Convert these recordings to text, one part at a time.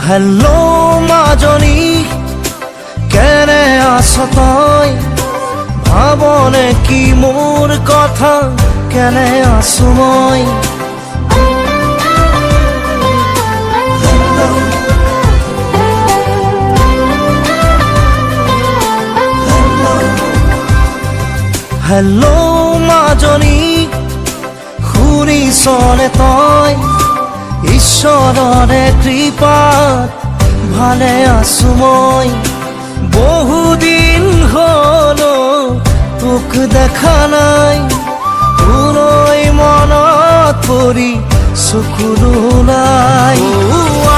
hello মাজনী কেনে আছ তই ভাবনে কি মোৰ কথা কেনে আছো মই হেল্লো মাজনী শুনিছনে তই ঈশ্বৰৰে কৃপাত ভালে আছো মই বহুদিন হল তোক দেখা নাই তোলৈ মনত পৰি চকুলো নাই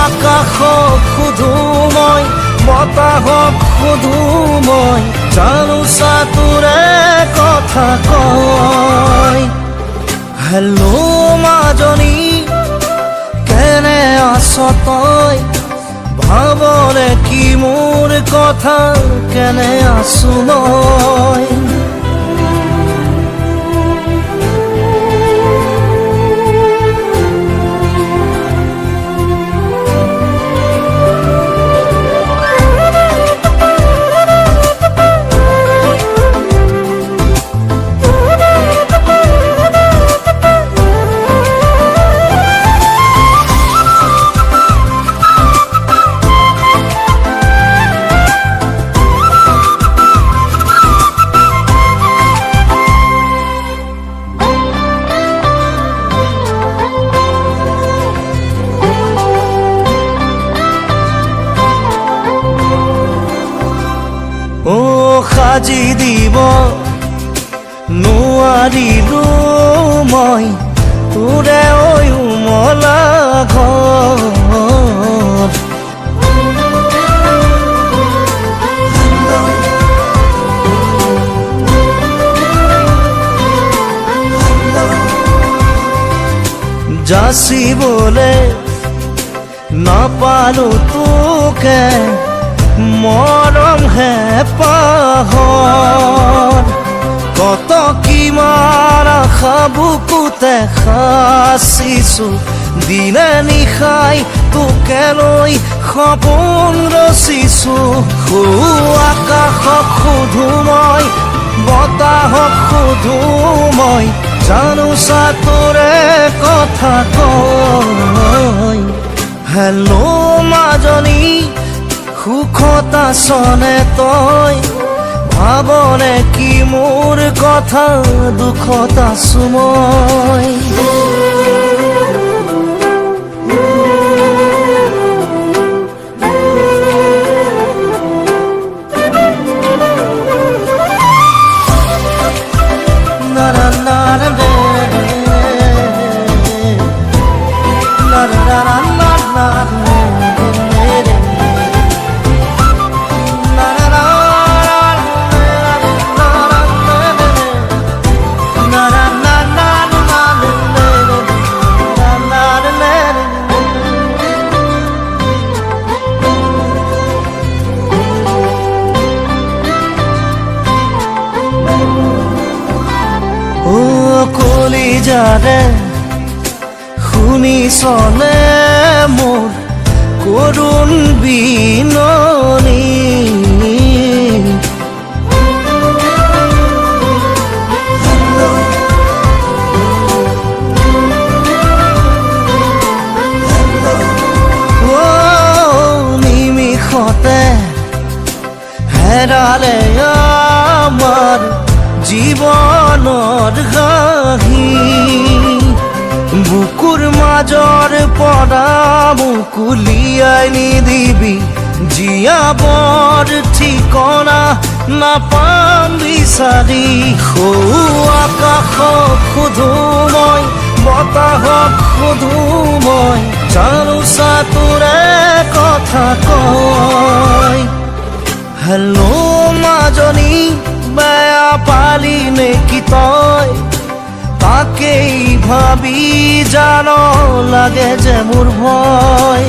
আকাশক সোধো মই বতাহক সোধো মই জানোচা তোৰে কথা কয় হেল্লো মাজনী কেনে আছ তই ভাবনে কি মোৰ কথা কেনে আছো মই সাজি দিব নোৱাৰিলো মই তোৰে উমলা ঘৰ যাচিবলে নাপালো তোকে মৰম হে পাহৰ কত কিমান আশা বুকুতে সাচিছো দিনে নিশাই তোকে লৈ সপোন ৰচিছো আকাশক সোধো মই বতাহক সোধো মই জানোচা তোৰে কথা কয় হেল্লো মাজনী সুখত আছনে তই ভাবনে কি মোৰ কথা দুখত আছো মই কলিজাৰে শুনিছনে মোৰ কৰুণ বিননি নিমিষতে হেৰালে আমাৰ জীৱনৰ ঘাঁহি বুকুৰ মাজৰ পৰা মুকুলিয়াই নিদিবি জীয়াবৰ ঠিকনা নাপাম বিচাৰি আকাশক সোধো মই বতাহক সোধো মই জানোচা তোৰে কথা কয় হেল্লো মাজনী বেয়া পালি নেকি তই তাকেই ভাবি জানো লাগে যে মোৰ ভয়